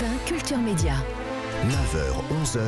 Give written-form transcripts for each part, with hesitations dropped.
Europe 1 Culture Média. 9h, 11h.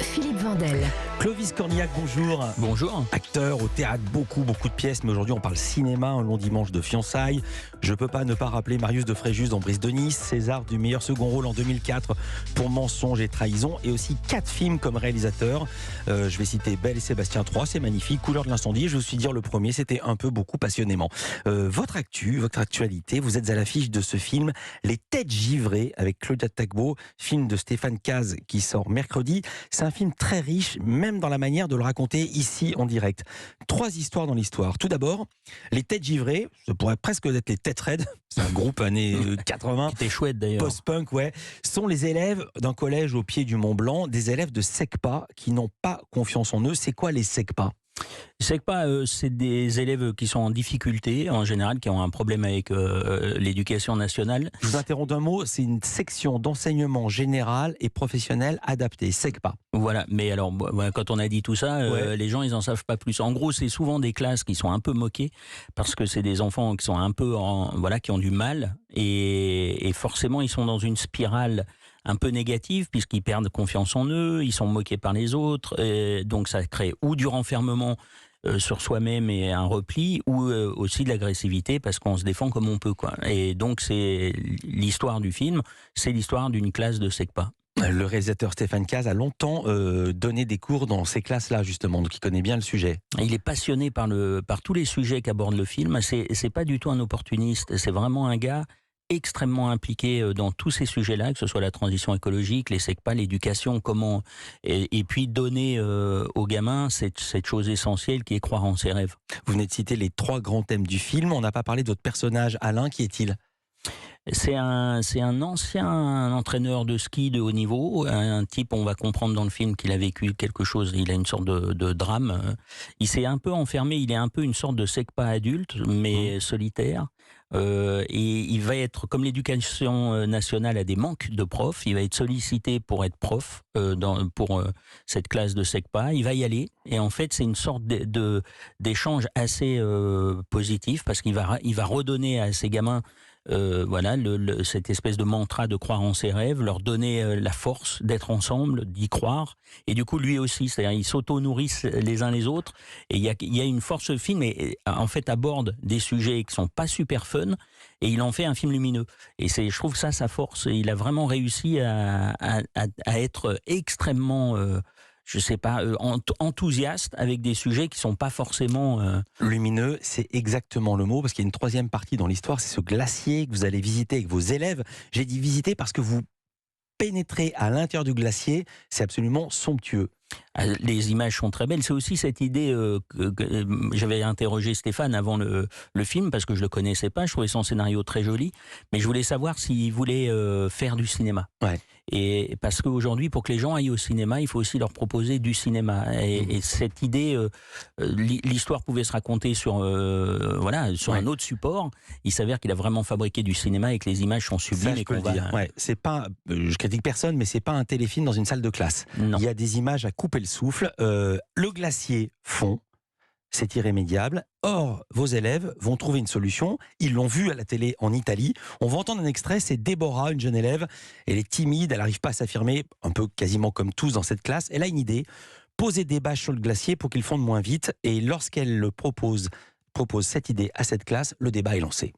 Philippe Vandel. Clovis Cornillac, bonjour. Bonjour. Acteur au théâtre, beaucoup de pièces, mais aujourd'hui on parle cinéma, un long dimanche de fiançailles. Je peux pas ne pas rappeler Marius de Fréjus dans Brise de Nice, César du meilleur second rôle en 2004 pour Mensonge et Trahison, et aussi 4 films comme réalisateur. Je vais citer Belle et Sébastien 3, c'est magnifique, Couleur de l'incendie, je vous suis dire le premier, c'était un peu beaucoup passionnément. Votre actualité, vous êtes à l'affiche de ce film Les Têtes Givrées avec Claudia Tagbo, film de Stéphane Caz qui sort mercredi. C'est un film très riche, même dans la manière de le raconter ici en direct. 3 histoires dans l'histoire. Tout d'abord, les Têtes Givrées, ça pourrait presque être les Têtes Raides, c'est un groupe années 80. C'était chouette d'ailleurs. Post-punk, ouais. Sont les élèves d'un collège au pied du Mont Blanc, des élèves de SECPA qui n'ont pas confiance en eux. C'est quoi les SECPA ? SECPA, c'est des élèves qui sont en difficulté, en général, qui ont un problème avec l'éducation nationale. Je vous interromps d'un mot, c'est une section d'enseignement général et professionnel adapté, SECPA. Voilà, mais alors, quand on a dit tout ça, les gens, ils n'en savent pas plus. En gros, c'est souvent des classes qui sont un peu moquées, parce que c'est des enfants qui sont un peu, qui ont du mal, et forcément, ils sont dans une spirale un peu négative, puisqu'ils perdent confiance en eux, ils sont moqués par les autres, et donc ça crée ou du renfermement sur soi-même et un repli, ou aussi de l'agressivité, parce qu'on se défend comme on peut, quoi. Et donc c'est l'histoire du film, c'est l'histoire d'une classe de SECPA. Le réalisateur Stéphane Caz a longtemps donné des cours dans ces classes-là, justement, donc il connaît bien le sujet. Il est passionné par tous les sujets qu'aborde le film. C'est pas du tout un opportuniste, c'est vraiment un gars extrêmement impliqué dans tous ces sujets-là, que ce soit la transition écologique, les SECPA, l'éducation, comment et puis donner aux gamins cette chose essentielle qui est croire en ses rêves. Vous venez de citer les 3 grands thèmes du film. On n'a pas parlé de votre personnage, Alain. Qui est-il ? C'est un ancien entraîneur de ski de haut niveau, un type, on va comprendre dans le film qu'il a vécu quelque chose, il a une sorte de drame. Il s'est un peu enfermé, il est un peu une sorte de SECPA adulte, mais solitaire. Et il va être, comme l'éducation nationale a des manques de profs, il va être sollicité pour être prof pour cette classe de SECPA. Il va y aller, et en fait c'est une sorte d'échange assez positif, parce qu'il va redonner à ces gamins cette espèce de mantra de croire en ses rêves, leur donner la force d'être ensemble, d'y croire, et du coup lui aussi, c'est-à-dire ils s'auto-nourrissent les uns les autres, et il y a une force. Ce film en fait aborde des sujets qui sont pas super fun, et il en fait un film lumineux, et je trouve ça sa force. Il a vraiment réussi à être extrêmement enthousiaste avec des sujets qui sont pas forcément... Lumineux, c'est exactement le mot, parce qu'il y a une 3e partie dans l'histoire, c'est ce glacier que vous allez visiter avec vos élèves. J'ai dit visiter parce que vous pénétrez à l'intérieur du glacier, c'est absolument somptueux. Les images sont très belles. C'est aussi cette idée que j'avais interrogé Stéphane avant le film, parce que je le connaissais pas. Je trouvais son scénario très joli, mais je voulais savoir s'il voulait faire du cinéma. Ouais. Et parce qu'aujourd'hui, pour que les gens aillent au cinéma, il faut aussi leur proposer du cinéma. Et cette idée, l'histoire pouvait se raconter sur un autre support. Il s'avère qu'il a vraiment fabriqué du cinéma et que les images sont sublimes. Ça, je peux le dire. Ouais, c'est pas, je critique personne, mais c'est pas un téléfilm dans une salle de classe. Non. Il y a des images à couper le souffle. Le glacier fond. C'est irrémédiable. Or, vos élèves vont trouver une solution. Ils l'ont vu à la télé en Italie. On va entendre un extrait. C'est Déborah, une jeune élève. Elle est timide, elle n'arrive pas à s'affirmer, un peu quasiment comme tous dans cette classe. Elle a une idée, poser des bâches sur le glacier pour qu'ils fondent moins vite. Et lorsqu'elle le propose cette idée à cette classe, le débat est lancé.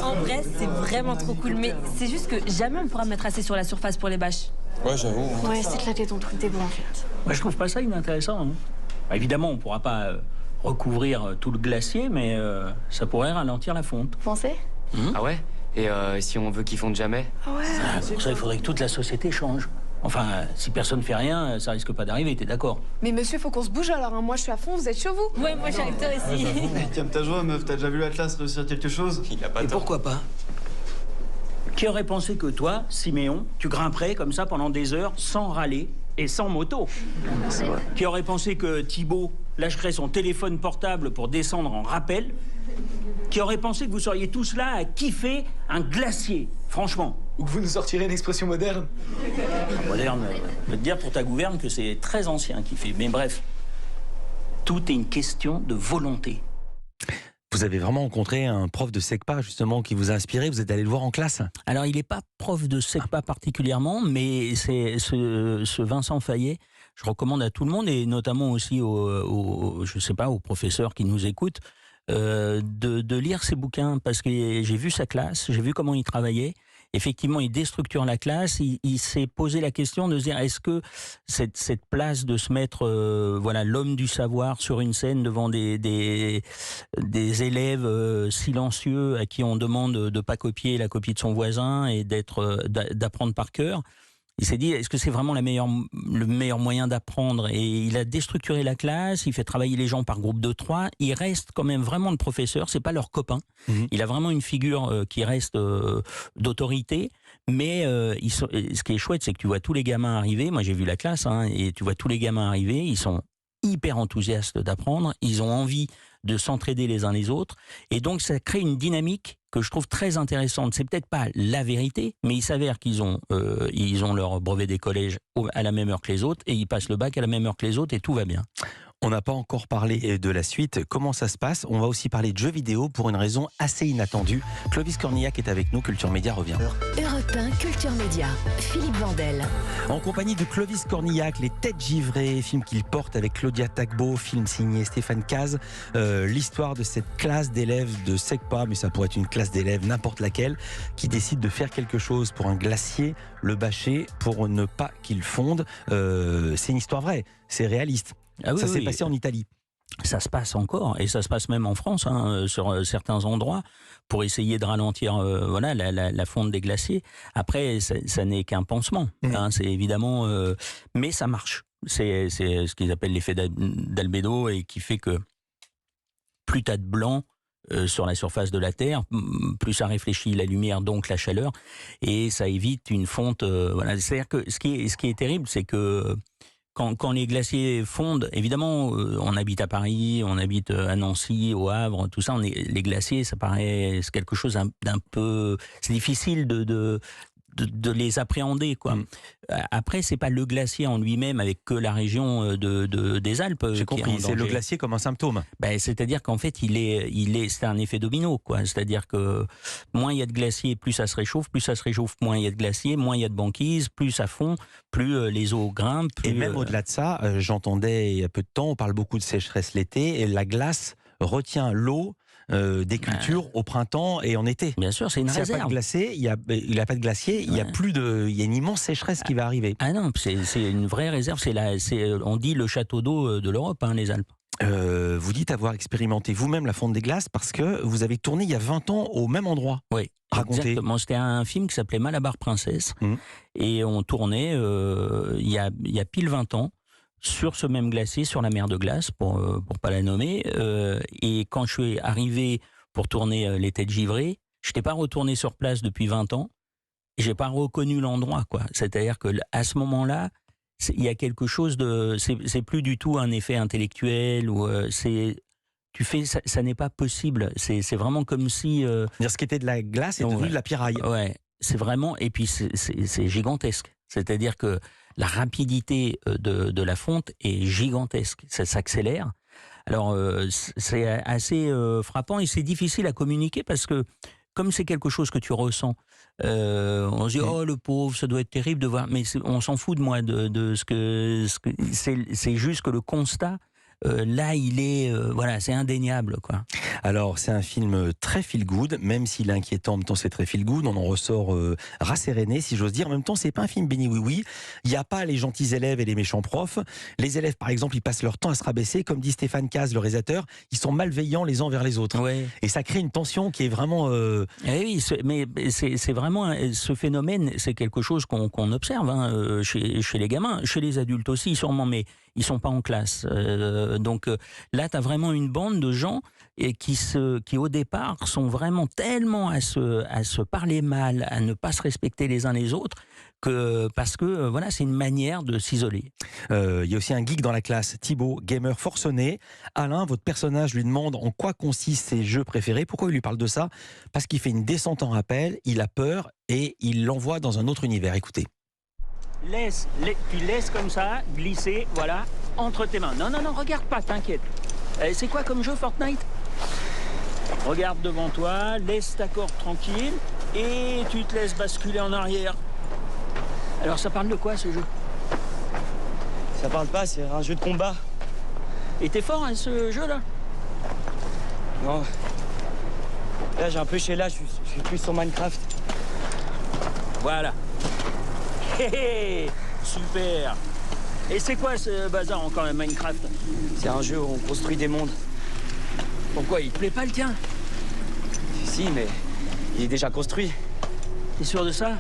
En vrai, c'est vraiment trop cool, mais c'est juste que jamais on pourra mettre assez sur la surface pour les bâches. Ouais, j'avoue. Ouais, c'est éclaté ton truc des bons en fait. Moi, je trouve pas ça inintéressant. Hein. Évidemment, on ne pourra pas recouvrir tout le glacier, mais ça pourrait ralentir la fonte. Vous pensez ? Ah ouais ? Et si on veut qu'ils fondent jamais ? Ah ouais. Pour ça, il faudrait que toute la société change. Enfin, si personne ne fait rien, ça risque pas d'arriver, t'es d'accord ? Mais monsieur, faut qu'on se bouge alors, hein. Moi je suis à fond, vous êtes chaud vous ? Ouais, moi j'ai acteur ici. Calme ta joie, meuf, t'as déjà vu l'Atlas réussir quelque chose ? Il a pas Et tort. pourquoi pas ? Qui aurait pensé que toi, Siméon, tu grimperais comme ça pendant des heures sans râler et sans moto ? Qui aurait pensé que Thibaut lâcherait son téléphone portable pour descendre en rappel ? Qui aurait pensé que vous seriez tous là à kiffer un glacier, franchement ? Ou que vous nous sortirez une expression moderne ? Moderne, je veux te dire pour ta gouverne que c'est très ancien kiffer. Mais bref, tout est une question de volonté. Vous avez vraiment rencontré un prof de SECPA justement qui vous a inspiré, vous êtes allé le voir en classe? Alors, il n'est pas prof de SECPA particulièrement, mais c'est ce Vincent Fayet, je recommande à tout le monde, et notamment aussi je sais pas, aux professeurs qui nous écoutent, de lire ses bouquins, parce que j'ai vu sa classe, j'ai vu comment il travaillait. Effectivement, il déstructure la classe. Il s'est posé la question de se dire, est-ce que cette place de se mettre, l'homme du savoir sur une scène devant des élèves silencieux à qui on demande de ne pas copier la copie de son voisin et d'apprendre par cœur. Il s'est dit, est-ce que c'est vraiment le meilleur moyen d'apprendre? Et il a déstructuré la classe, il fait travailler les gens par groupe de 3. Il reste quand même vraiment le professeur, c'est pas leur copain. Il a vraiment une figure qui reste d'autorité. Mais ce qui est chouette, c'est que tu vois tous les gamins arriver. Moi, j'ai vu la classe, et tu vois tous les gamins arriver. Ils sont hyper enthousiastes d'apprendre. Ils ont envie de s'entraider les uns les autres. Et donc, ça crée une dynamique que je trouve très intéressante. C'est peut-être pas la vérité, mais il s'avère qu'ils ont leur brevet des collèges à la même heure que les autres, et ils passent le bac à la même heure que les autres, et tout va bien. On n'a pas encore parlé de la suite. Comment ça se passe? On va aussi parler de jeux vidéo pour une raison assez inattendue. Clovis Cornillac est avec nous. Culture Média revient. Europe 1, Culture Média. Philippe Vandel. En compagnie de Clovis Cornillac, Les Têtes Givrées, film qu'il porte avec Claudia Tagbo, film signé Stéphane Caz. L'histoire de cette classe d'élèves de SECPA, mais ça pourrait être une classe d'élèves n'importe laquelle, qui décide de faire quelque chose pour un glacier, le bâcher, pour ne pas qu'il fonde. C'est une histoire vraie, c'est réaliste. Ça s'est passé en Italie. Ça se passe encore, et ça se passe même en France, sur certains endroits, pour essayer de ralentir la fonte des glaciers. Après, ça n'est qu'un pansement, c'est évidemment... mais ça marche. C'est ce qu'ils appellent l'effet d'albédo, et qui fait que plus tu as de blanc sur la surface de la Terre, plus ça réfléchit la lumière, donc la chaleur, et ça évite une fonte. C'est-à-dire que ce qui est terrible, c'est que quand les glaciers fondent, évidemment, on habite à Paris, on habite à Nancy, au Havre, tout ça, les glaciers, ça paraît quelque chose d'un peu... C'est difficile de les appréhender, quoi. Après, c'est pas le glacier en lui-même avec que la région des Alpes. J'ai compris, c'est le glacier comme un symptôme. C'est-à-dire qu'en fait, c'est un effet domino, quoi. C'est-à-dire que moins il y a de glaciers, plus ça se réchauffe, moins il y a de glaciers, moins il y a de banquise, plus ça fond, plus les eaux grimpent. Et même au-delà de ça, j'entendais il y a peu de temps, on parle beaucoup de sécheresse l'été, et la glace retient l'eau des cultures au printemps et en été. Bien sûr, c'est une réserve. S'il n'y a pas de glacier, il n'y a pas de glacier, il y a une immense sécheresse qui va arriver. Ah non, c'est une vraie réserve. On dit le château d'eau de l'Europe, les Alpes. Vous dites avoir expérimenté vous-même la fonte des glaces parce que vous avez tourné il y a 20 ans au même endroit. Oui, exactement. C'était un film qui s'appelait Malabar Princesse, et on tournait il y a pile 20 ans sur ce même glacier, sur la mer de glace, pour pas la nommer. Et quand je suis arrivé pour tourner Les Têtes Givrées, je n'étais pas retourné sur place depuis 20 ans, et j'ai pas reconnu l'endroit, quoi. C'est-à-dire qu'à ce moment-là, il y a quelque chose de... C'est plus du tout un effet intellectuel, ou tu fais ça n'est pas possible. C'est vraiment comme si... Dire ce qui était de la glace est devenu de la piraille. Ouais, c'est vraiment... Et puis c'est gigantesque. C'est-à-dire que la rapidité de la fonte est gigantesque. Ça s'accélère. Alors, c'est assez frappant, et c'est difficile à communiquer parce que, comme c'est quelque chose que tu ressens, on se dit, oh le pauvre, ça doit être terrible de voir. Mais on s'en fout de moi, de ce que c'est juste que le constat, là, il est... c'est indéniable, quoi. Alors, c'est un film très feel-good, même s'il est inquiétant, en même temps, c'est très feel-good. On en ressort rasséréné, si j'ose dire. En même temps, c'est pas un film béni-oui-oui. Il n'y a pas les gentils élèves et les méchants profs. Les élèves, par exemple, ils passent leur temps à se rabaisser. Comme dit Stéphane Caz, le réalisateur, ils sont malveillants les uns vers les autres. Ouais. Et ça crée une tension qui est vraiment... Oui, mais c'est vraiment... Ce phénomène, c'est quelque chose qu'on observe chez les gamins, chez les adultes aussi, sûrement, mais ils sont pas en classe. Donc là, tu as vraiment une bande de gens qui au départ sont vraiment tellement à se parler mal, à ne pas se respecter les uns les autres, parce que c'est une manière de s'isoler. Il y a aussi un geek dans la classe, Thibaut, gamer forcené. Alain, votre personnage lui demande en quoi consistent ses jeux préférés. Pourquoi il lui parle de ça? Parce qu'il fait une descente en rappel, il a peur et il l'envoie dans un autre univers. Écoutez. Tu laisses comme ça glisser, entre tes mains. Non, regarde pas, t'inquiète. C'est quoi comme jeu, Fortnite? Regarde devant toi, laisse ta corde tranquille et tu te laisses basculer en arrière. Alors ça parle de quoi ce jeu? Ça parle pas, c'est un jeu de combat. Et t'es fort à ce jeu-là? Non. Là, j'ai un peu chez là, je suis plus sur Minecraft. Voilà. Hé hé, super. Et c'est quoi ce bazar encore, Minecraft? C'est un jeu où on construit des mondes. Pourquoi, il te plaît pas le tien? Si, mais il est déjà construit. T'es sûr de ça?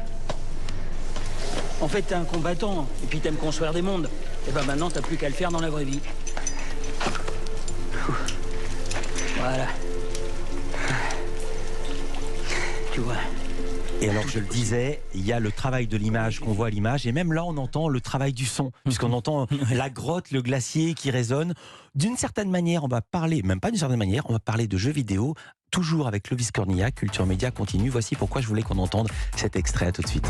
En fait, t'es un combattant, et puis t'aimes construire des mondes. Et ben maintenant, t'as plus qu'à le faire dans la vraie vie. Voilà. Tu vois. Et alors, je le disais, il y a le travail de l'image qu'on voit à l'image, et même là, on entend le travail du son, puisqu'on entend la grotte, le glacier qui résonne. D'une certaine manière, on va parler, même pas d'une certaine manière, on va parler de jeux vidéo, toujours avec Clovis Cornillac. Culture Média continue. Voici pourquoi je voulais qu'on entende cet extrait. À tout de suite.